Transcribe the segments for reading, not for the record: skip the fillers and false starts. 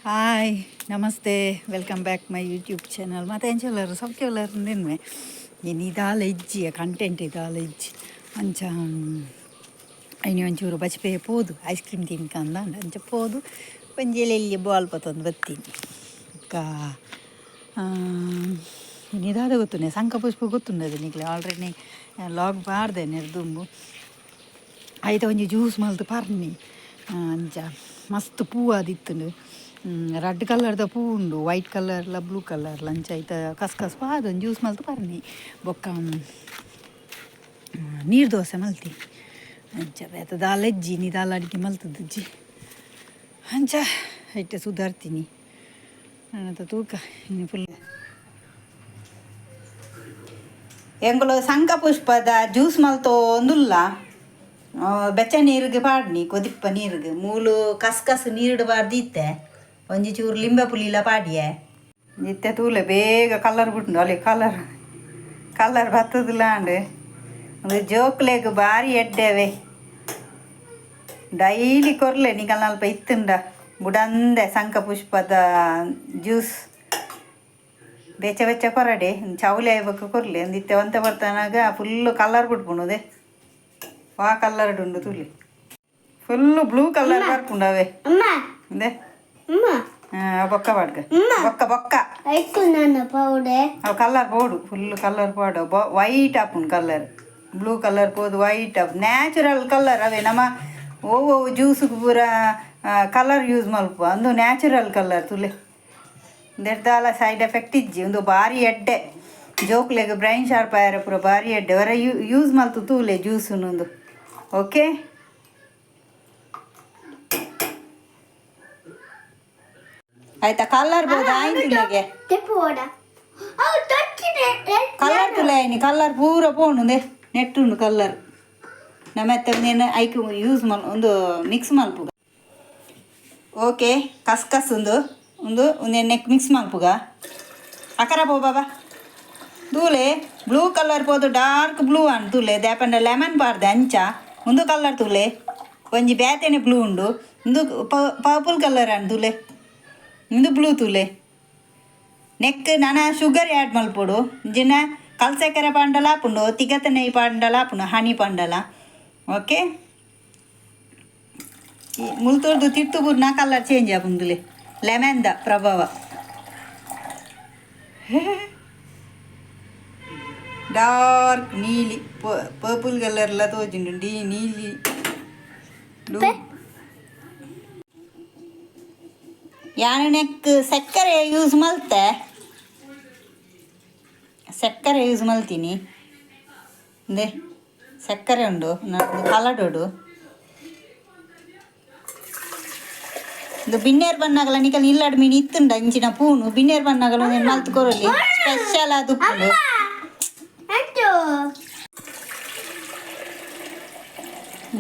hi ನಮಸ್ತೆ welcome back my YouTube channel ಮತ್ತು ಎಂಚಲ್ಲರು ಸೌಖ್ಯವಲ್ಲರು ನಿನ್ನೆ ಏನು ಇದಾಲ ಇಜ್ಜಿಯ ಕಂಟೆಂಟ್ ಇದಾಲ ಇಜ್ಜಿ ಅಂಚ ಅಯ್ನಿ ಒಂಚೂರು ಬಚ್ಪೆ ಪೋದು ಐಸ್ ಕ್ರೀಮ್ ತಿನ್ಕಂದ ಅಂಚ ಪೋದು ಪಂಜೆಲೆಲ್ಲಿ ಬಾಲ್ ಪತ್ತೊಂದು ಬತ್ತೀನಿ ಅಕ್ಕ ಇದಾದ ಗೊತ್ತುನೆ ಸಂಕ ಪುಷ್ಪ ಗೊತ್ತುಂಡದು ನಿಕ್ಲೆ ಆಲ್ರೆಡಿ ಲಾಗ್ ಬಾರ್ದೆ ನೆರ್ದುಂಬು ಆಯ್ತು ಒಂಜಿ ಜ್ಯೂಸ್ ಮಲ್ತು ಪರ್ನಿ ಅಂಚ ಮಸ್ತ್ ಪೂ ಆದಿತ್ತು ರೆಡ್ ಕಲರ್ದ ಪೂ ಉಂಡು ವೈಟ್ ಕಲರ್ಲ ಬ್ಲೂ ಕಲರ್ಲ ಅಂಚ ಆಯ್ತು ಕಸ್ಕಸ್ ಪಾದೊಂದು ಜ್ಯೂಸ್ ಮಲ್ತು ಪರ್ನಿ ಬೊಕ್ಕ ನೀರು ದೋಸೆ ಮಲ್ತಿ ಅಂಚ ಬೇತ ದಾಲ್ ಎಜ್ಜಿ ನೀ ದಾಲ್ ಅಡಿಗೆ ಮಲ್ತದ್ಜಿ ಅಂಚ ಐಟೆ ಸುಧಾರ್ತೀನಿ ನನ್ನ ತೂಕ ಇನ್ನು ಫುಲ್ ಎಂಗಳು ಸಂಕ ಪುಷ್ಪದ ಜ್ಯೂಸ್ ಮಲ್ತೊಂದುಲ್ಲ ಬೆಚ್ಚ ನೀರಿಗೆ ಪಾಡ್ನಿ ಕೊದಿಪ್ಪ ನೀರಿಗೆ ಮೂಲು ಕಸ್ಕಸ್ ನೀರಿಡಬಾರ್ದು ಇತ್ತೆ ಒಂಜಿ ಚೂರು ಲಿಂಬೆ ಪುಲಿಲ ಪಾಡಿಯೆ ಇತ್ತೆ ತೂಲೆ ಬೇಗ ಕಲರ್ ಬಿಟ್ಟು ಅಲ್ಲಿ ಕಲರ್ ಬತ್ತದಿಲ್ಲ ಅಂಡು ಒಂದು ಜೋಕ್ಲೆಗ್ ಭಾರಿ ಎಡ್ಡೆವೆ ಡೈಲಿ ಕೊರ್ಲೆ ನಿಕಲ್ ನಲ್ಪ ಇತ್ತುಂಡ ಬುಡಂದೆ ಸಂಕ ಪುಷ್ಪದ ಜ್ಯೂಸ್ ಬೆಚ್ಚ ಬೆಚ್ಚ ಕೊರಡೆ ಚೌಲಿ ಆಯ್ಬೇಕು ಕೊರ್ಲೆ ಒಂದು ಇತ್ತೆ ಒಂತೆ ಬರ್ತಾನಾಗ ಫುಲ್ಲು ಕಲರ್ ಬಿಟ್ಬಿಡುದೆ ವಾ ಕಲರ್ ಉಂಡು ತುಳಿ ಫುಲ್ಲು ಬ್ಲೂ ಕಲರ್ ಬರ್ಪುಂಡವೆ ಇಂದೆ ಬೊಕ್ಕ ಪಾಡ್ಗ ಬೊಕ್ಕ ಅವು ಕಲರ್ ಪೋಡು ಫುಲ್ಲು ಕಲರ್ ಪೋಡು ವೈಟ್ ಆಪುಂಡು ಕಲರ್ ಬ್ಲೂ ಕಲರ್ ಪೋದು ವೈಟ್ ಆಪು ನ್ಯಾಚುರಲ್ ಕಲರ್ ಅವೇ ನಮ್ಮ ಓವೋ ಜ್ಯೂಸ್ಗೆ ಪೂರ ಕಲರ್ ಯೂಸ್ ಮಲ್ಪ ಒಂದು ನ್ಯಾಚುರಲ್ ಕಲರ್ ತುಲೆ ದೆಡ್ದಾಲ ಸೈಡ್ ಎಫೆಕ್ಟ್ ಇಜ್ಜಿ ಒಂದು ಭಾರಿ ಎಡ್ಡೆ ಜೋಕ್ಲೆಗ್ ಬ್ರೈನ್ ಶಾರ್ಪ್ ಆಯ್ರ ಪೂರ ಭಾರಿ ಎಡ್ಡೆ ಹೊರ ಯೂಸ್ ಮಲ್ತು ತೂಲೆ ಜ್ಯೂಸುನೊಂದು ಓಕೆ ಆಯ್ತಾ ಕಲರ್ ಬೋದು ಆಯ್ತಿಲ್ಲಗೆ ಕಲರ್ ತುಲೆ ಆಯ್ನಿ ಕಲರ್ ಪೂರ ಪೋಣುಂದೆ ನೆಟ್ಟುಂಡು ಕಲರ್ ನಮ್ಮತ್ತೆ ಒಂದೇನು ಐಕ್ ಯೂಸ್ ಒಂದು ಮಿಕ್ಸ್ ಮಲ್ಪುಗ ಓಕೆ ಕಸ್ಕಸ್ ಒಂದು ನೆಕ್ ಮಿಕ್ಸ್ ಮಲ್ಪುಗ ಅಕರ ಪೋ ಬಾಬಾ ತೂಲೆ ಬ್ಲೂ ಕಲರ್ ಪೋದು ಡಾರ್ಕ್ ಬ್ಲೂ ಅನ್ ತೂಲೆ ದ್ಯಾಪಂಡ ಲೆಮನ್ ಪಾರ್ದೆ ಅಂಚ ಒಂದು ಕಲರ್ ತೂಲೆ ಒಂಜಿ ಬ್ಯಾತೆನೆ ಬ್ಲೂ ಉಂಡು ಒಂದು ಪರ್ಪಲ್ ಕಲರ್ ಅನ್ ತೂಲೆ ಒಂದು ಬ್ಲೂ ತೂಲೆ ನೆಕ್ ನಾನ ಶುಗರ್ ಆ್ಯಡ್ ಮಲ್ಪೊಡು ಜಿನ ಕಲ್ಸೆಕರೆ ಪಾಂಡಲ ಆಪುಂಡು ತಿಗತ ನೆಯ್ ಪಾಂಡಲ ಆಪುಂಡು ಹನಿ ಪಾಂಡಲ ಓಕೆ ಮುಲ್ತೊರ್ದು ತಿಟ್ಟು ಪೂರ್ನ ಕಲರ್ ಚೇಂಜ್ ಆಪುಂಡುಲೆ ಲೆಮನ್ದ ಪ್ರಭಾವ ಡಾರ್ಕ್ ನೀಲಿ ಪರ್ಪಲ್ ಕಲರ್ಲ ತೋಜುಂಡು ನೀಲಿ ಯಾನು ನೆಕ್ ಸಕ್ಕರೆ ಯೂಸ್ ಮಲ್ತೆ ಸಕ್ಕರೆ ಯೂಸ್ ಮಲ್ತೀನಿ ಅಂದೆ ಸಕ್ಕರೆ ಉಂಡು ನಾನು ಕಲಡೋಡು ಇದು ಬಿನ್ನೇರ್ ಬಣ್ಣಗಳ ನಿಕಲ್ ಇಲ್ಲಡ್ ಮೀನು ಇತ್ತುಂಡ ಇಂಚಿನ ಪೂನು ಬಿನ್ನೇರ್ ಬಣ್ಣಗಳು ಮಲ್ತು ಕೊರಲಿ ಸ್ಪೆಷಲ್ ಅದು ಉಪ್ಪುಂಡು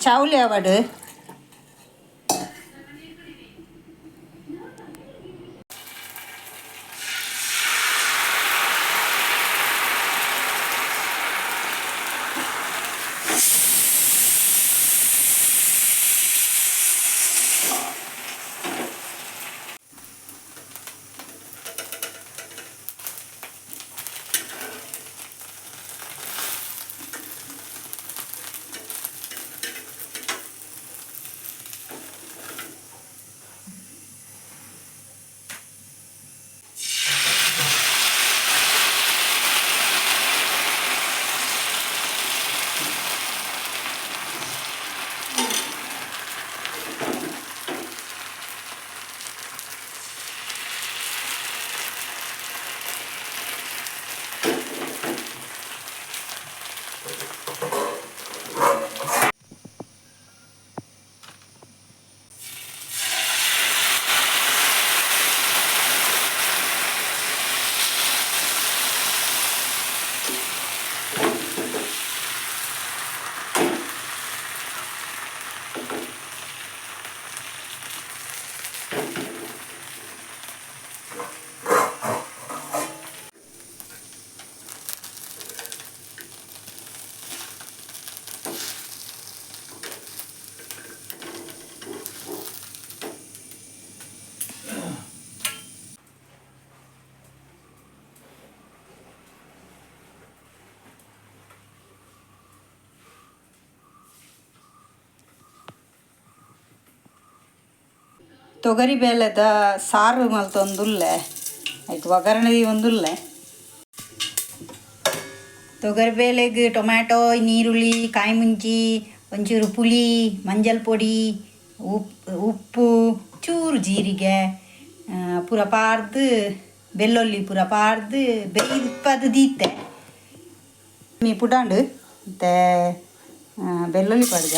ಚೌಲಿ ಅವಡು ತೊಗರಿ ಬೇಳೆದ ಸಾರು ಮಲ್ತೊಂದುಲ್ಲೆ ಆಯ್ತು ಒಗ್ಗರಣೆ ಒಂದುಲ್ಲೆ ತೊಗರಿ ಬೇಳೆಗೆ ಟೊಮ್ಯಾಟೊ ನೀರುಳ್ಳಿ ಕಾಯಿ ಮುಂಚಿ ಒಂಚೂರು ಪುಳಿ ಮಂಜಲ್ ಪೊಡಿ ಉಪ್ಪು ಚೂರು ಜೀರಿಗೆ ಪೂರ ಪಾರ್ದು ಬೆಳ್ಳುಳ್ಳಿ ಪೂರ ಪಾರ್ದು ಬೇಯ್ಪದು ದೀತೆ ಮೀ ಪುಡಾಂಡು ಮತ್ತು ಬೆಳ್ಳುಳ್ಳಿ ಪಡ್ಗ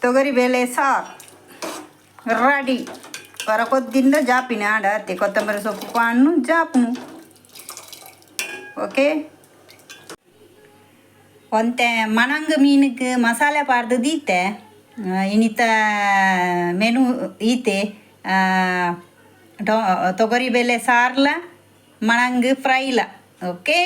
ತೊಗರಿ ಬೇಳೆ ಸಾರು ರೆಡಿ ಹೊರಕೊದ್ದಿಂದ ಜಾಪಿನ ಆಡತ್ತೆ ಕೊತ್ತಂಬರಿ ಸೊಪ್ಪು ಪಾಣ್ಣು ಜಾಪುನು ಓಕೆ ಒಂತೆ ಮಣಂಗ ಮೀನಿಗೆ ಮಸಾಲೆ ಪಾರ್ದು ದೀತೆ ಇನ್ನಿತ ಮೆನು ಈತೆ ತೊಗರಿ ಬೇಳೆ ಸಾರ್ಲ ಮಣಂಗ ಫ್ರೈಲ ಓಕೆ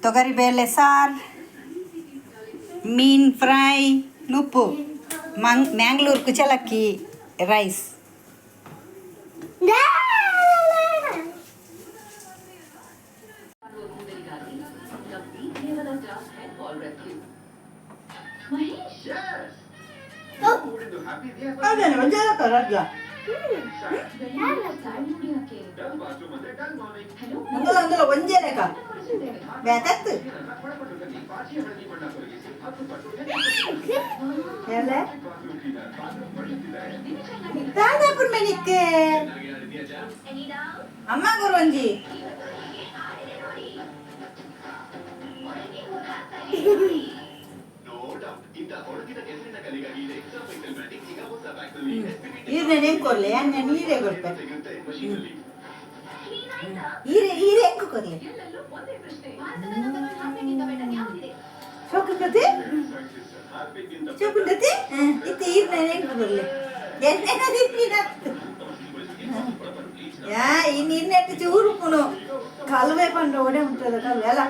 ತೊಗರಿ ಬೇಳೆ ಸಾರು ಮೀನು ಫ್ರೈ ಉಪ್ಪು ಮ್ಯಾಂಗ್ಳೂರು ಕುಚಲಕ್ಕಿ ರೈಸ್ ಒಂಜೇನೇಕ ಬೇತತ್ತು దాదాపు మెనిక్కే అమ్మ గురుంజీ ಇದು ನೆನೆಂ ಕೊರ್ಲೆ ನಾನು ನೀರೇ ಕೊಡ್ಪೆ ಈರೆ ಹೆಂಗೆ ಕೊರ್ಲೆ ಚೋಕುಂದತಿ ಚೋಕುಂದತಿ ಇತ್ತೆ ಈರೆ ನೆನೆಂ ಕೊರ್ಲೆ ಎಣ್ಣೆ ದಿತ್ತಿನತ್ತು ಯಾ ಈ ನೀರ್ನೆಟ್ಟು ಚೂರು ಪುನು ಕಲ್ವೆ ಪಂಡ ಒಡೆ ಉಂಟದ ಕಲ್ವೆ ಅಲ್ಲ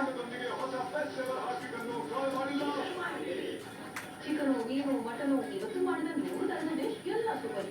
ಚಿಕನು ಮೀನು ಮಟನು ಇವತ್ತು ಮಾಡಿದ 100 ತರದ ಡಿಶ್ ಎಲ್ಲ ಸೂಪರ್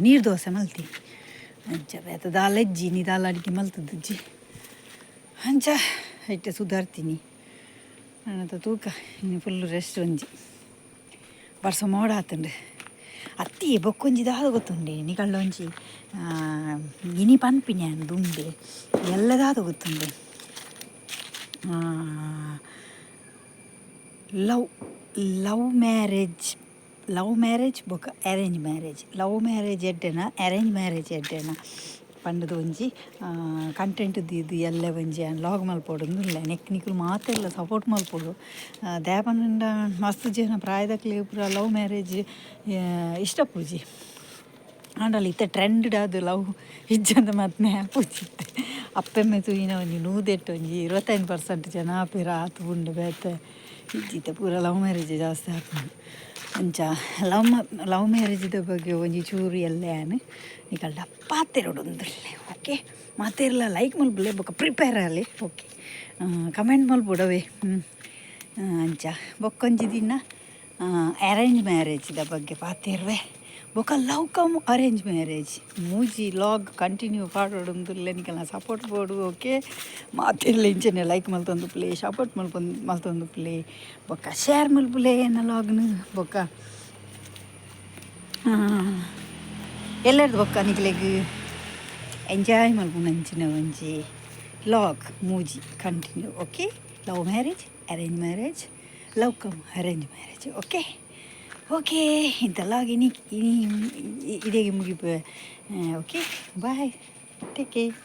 ನೀರು ದೋಸೆ ಮಲ್ತಿ ಅಂಚ ಬೇತ ದಾಲ್ ಹೆಜ್ಜಿ ನೀ ದಾಲ್ ಅಡಿಗೆ ಮಲ್ತದ್ದಜ್ಜಿ ಅಂಚ ಐಟೆ ಸುಧಾರ್ತೀನಿ ನನ್ನ ತೂಕ ಇನ್ನು ಫುಲ್ಲು ರೆಸ್ಟ್ ಒಂಜಿ ಬರ್ಸ ಮೋಡ ಆತಂಡು ಅತ್ತಿ ಬೊಕ್ಕೊಂಜಿ ದಾದ ಗೊತ್ತುಂಡೆ ನೀ ಕಳ್ಳೊಂಜಿ ಇನಿ ಪನ್ಪಿನಿ ದುಂಬೆ ಎಲ್ಲ ದಾದ ಗೊತ್ತುಂಡೆ ಲವ್ ಮ್ಯಾರೇಜ್ ಬೊಕ ಅರೇಂಜ್ ಮ್ಯಾರೇಜ್ ಲವ್ ಮ್ಯಾರೇಜ್ ಎಡ್ಡೆನ ಅರೇಂಜ್ ಮ್ಯಾರೇಜ್ ಎಡ್ಡೆನ ಪಂಡದ ಒಂಜಿ ಕಂಟೆಂಟ್ ಇದು ಎಲ್ಲ ಒಂಜಿ ಲಾಗ್ ಮಲ್ಪೊಡು ಇಲ್ಲ ನೆಕ್ನಿಕಲ್ ಮಾತ ಇಲ್ಲ ಸಪೋರ್ಟ್ ಮಲ್ಪೊಡು ದ್ಯಾಪನಂಡ ಮಸ್ತ್ ಜನ ಪ್ರಾಯದಕ್ಲೆ ಪೂರ ಲವ್ ಮ್ಯಾರೇಜ್ ಇಷ್ಟ ಪೂಜಿ ಆಂಡಲ್ಲ ಇತ್ತೆ ಟ್ರೆಂಡ್ ಅದು ಲವ್ ಇಜ್ಜಂದ ಮತ್ತೆ ಪೂಜಿತ್ತೆ ಅಪ್ಪೆಮ್ಮೆ ತೂಯಿನ ಒಂಜಿ ನೂದೆಟ್ಟು ಒಂಜಿ 25% ಜನ ಆಪಿರ ಆತು ಉಂಡು ಬೇತೆ ಇಜ್ಜಿತ್ತೆ ಪೂರ ಲವ್ ಮ್ಯಾರೇಜ್ ಜಾಸ್ತಿ ಆಪುಂಡು ಅಂಚ ಲವ್ ಮ್ಯಾರೇಜ್ದ ಬಗ್ಗೆ ಒಂಜಿ ಚೂರು ಎಲ್ಲೇನು ನಿಕಲ್ಡ ಪಾತೆರೊಡೊಂದುಲ್ಲೆ ಓಕೆ ಮಾತೆರ್ಲ ಲೈಕ್ ಮಲ್ಪುಲೆ ಬೊಕ್ಕ ಪ್ರಿಪೇರ್ ಆಲಿ ಓಕೆ ಕಮೆಂಟ್ ಮಲ್ಪುಡವೆ ಅಂಚ ಬೊಕ್ಕೊಂಜಿ ದಿನ ಅರೇಂಜ್ ಮ್ಯಾರೇಜ್ದ ಬಗ್ಗೆ ಪಾತೆರ್ವೆ ಬೊಕ್ಕ ಲವ್ ಕಮ್ ಅರೇಂಜ್ ಮ್ಯಾರೇಜ್ ಮೂಜಿ ಲಾಗ್ ಕಂಟಿನ್ಯೂ ಪಾಡೋಡೊಂದುಲ್ಲೆ ನಿಕಲ್ನ ಸಪೋರ್ಟ್ ಬೋಡು ಓಕೆ ಮಾತೆರ್ಲ ಇಂಚನೆ ಲೈಕ್ ಮಲ್ತೊಂದು ಪ್ಲೇ ಸಪೋರ್ಟ್ ಮಲ್ತೊಂದು ಪ್ಲೇ ಬೊಕ್ಕ ಶೇರ್ ಮಲ್ಪುಲೆ ಎನ್ನ ಲಾಗ್ನು ಬೊಕ್ಕ ಎಲ್ಲರದು ಬೊಕ್ಕ ನಿಕ್ಲೆಗ್ ಎಂಜಾಯ್ ಮಲ್ಪುನಂಚಿನ ಒಂಜಿ ಲಾಗ್ ಮೂಜಿ continue okay love marriage arrange marriage love come arrange marriage okay okay ಇಂಥ ಲಾಗ್ ಇನಿ ಇದೇಗೆ ಮುಗಿಪ ಓಕೆ ಬಾಯ್ ಟೇಕ್ ಕೇರ್